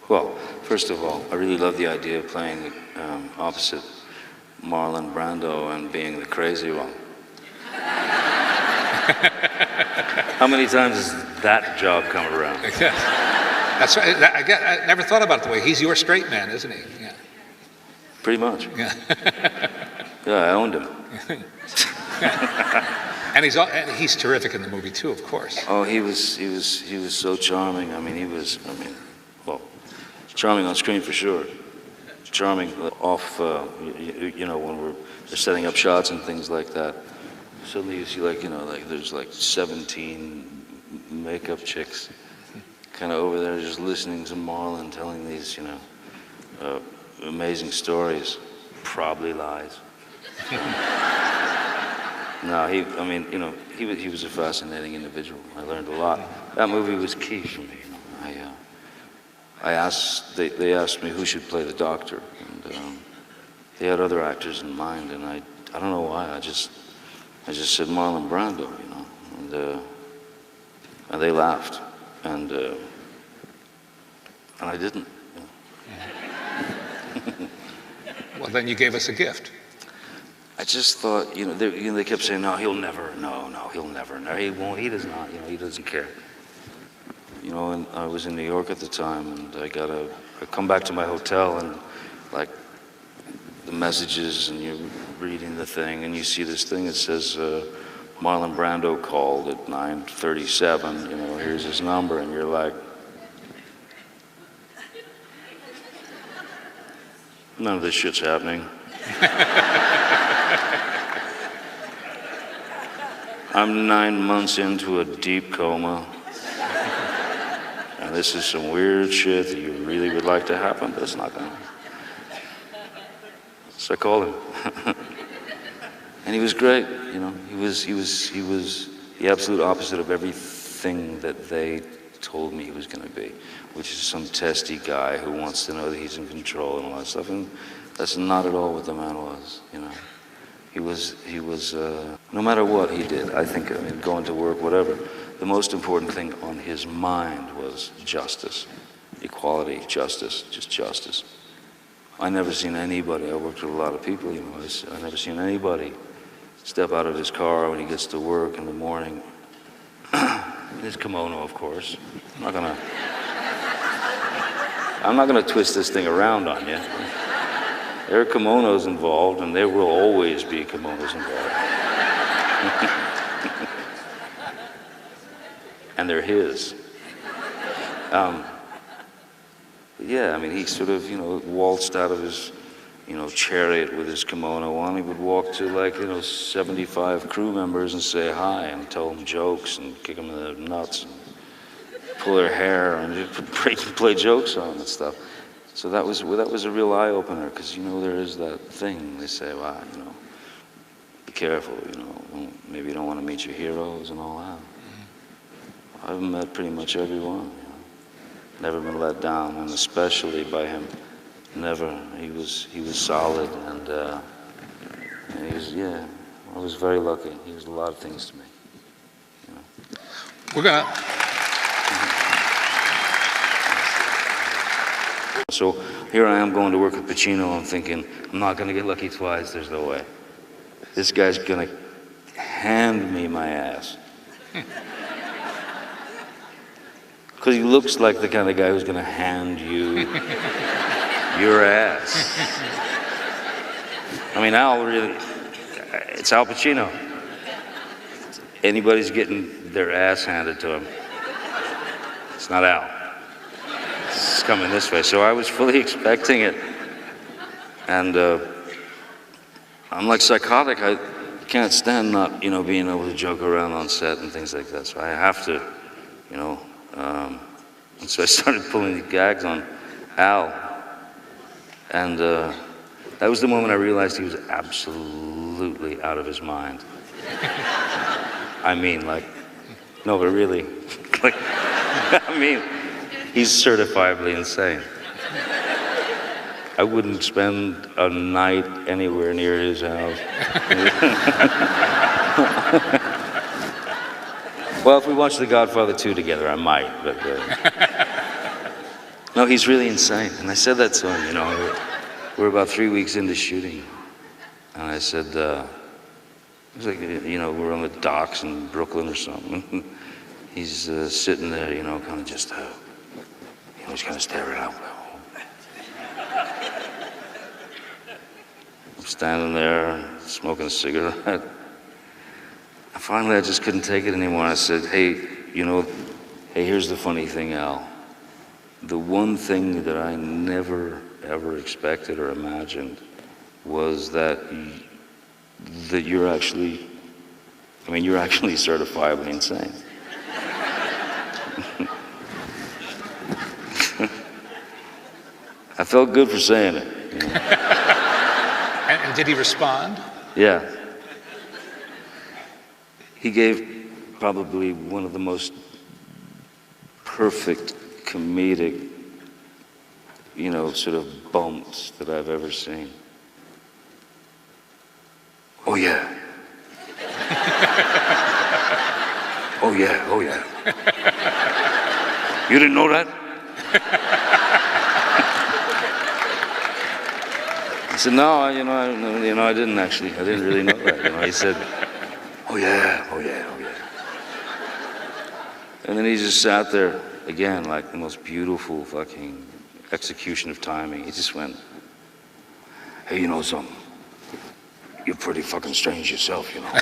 Well, first of all, I really love the idea of playing opposite Marlon Brando and being the crazy one. How many times has that job come around? Yeah. That's right. I never thought about it the way. He's your straight man, isn't he? Yeah. Pretty much. Yeah. Yeah, I owned him. And he's terrific in the movie too, of course. Oh, he was so charming. Well, charming on screen for sure. Charming off, when they're setting up shots and things like that. Suddenly you see there's 17 makeup chicks kind of over there just listening to Marlon telling these, amazing stories. Probably lies. No, he was a fascinating individual. I learned a lot. That movie was key for me. They asked me who should play the doctor, and they had other actors in mind, and I don't know why. I just said Marlon Brando, and they laughed, and I didn't. Well, then you gave us a gift. I just thought, they kept saying, no, he'll never, no, he'll never, no, he won't, he does not, he doesn't care. And I was in New York at the time, and I come back to my hotel, and the messages, and you're reading the thing, and you see this thing that says, Marlon Brando called at 9:37, here's his number, and you're like, none of this shit's happening. I'm 9 months into a deep coma, and this is some weird shit that you really would like to happen, but it's not gonna. So I called him, and he was great. He was the absolute opposite of everything that they told me he was going to be, which is some testy guy who wants to know that he's in control and all that stuff. And that's not at all what the man was. He was. No matter what he did, going to work, whatever, the most important thing on his mind was justice, equality, justice, just justice. I never seen anybody. I worked with a lot of people. I never seen anybody step out of his car when he gets to work in the morning. In his kimono, of course. I'm not gonna twist this thing around on you. There are kimonos involved, and there will always be kimonos involved. And they're his. He sort of, waltzed out of his, chariot with his kimono on. He would walk to 75 crew members and say hi and tell them jokes and kick them in the nuts and pull their hair and play jokes on them and stuff. So that was a real eye opener, because there is that thing they say, wow, be careful, maybe you don't want to meet your heroes and all that. I've met pretty much everyone. Never been let down, and especially by him. Never. He was solid, and I was very lucky. He was a lot of things to me. We're gonna. So here I am going to work with Pacino. I'm thinking, I'm not gonna get lucky twice. There's no way. This guy's gonna hand me my ass. Because he looks like the kind of guy who's going to hand you your ass. Al really, it's Al Pacino. Anybody's getting their ass handed to him. It's not Al. It's coming this way. So I was fully expecting it. And I'm like psychotic. I can't stand not, being able to joke around on set and things like that. So I have to, and so I started pulling the gags on Al. And that was the moment I realized he was absolutely out of his mind. No, but really, he's certifiably insane. I wouldn't spend a night anywhere near his house. Well, if we watch The Godfather 2 together, I might, but... No, he's really insane. And I said that to him, you know. We're about 3 weeks into shooting. And I said, it was like, you know, we're on the docks in Brooklyn or something. He's sitting there, you know, kind of just, you know, he's kind of staring out. I'm standing there, smoking a cigarette. And finally, I just couldn't take it anymore. I said, hey, you know, hey, here's the funny thing, Al. The one thing that I never, ever expected or imagined was that you're actually, I mean, you're actually certifiably insane. I felt good for saying it. You know? And did he respond? Yeah. He gave probably one of the most perfect comedic, you know, sort of bumps that I've ever seen. Oh yeah. Oh yeah, oh yeah. You didn't know that? I said, no, I didn't actually. I didn't really know that. You know, he said, oh yeah, oh yeah, oh yeah. And then he just sat there again, like the most beautiful fucking execution of timing. He just went, hey, you know something? You're pretty fucking strange yourself, you know.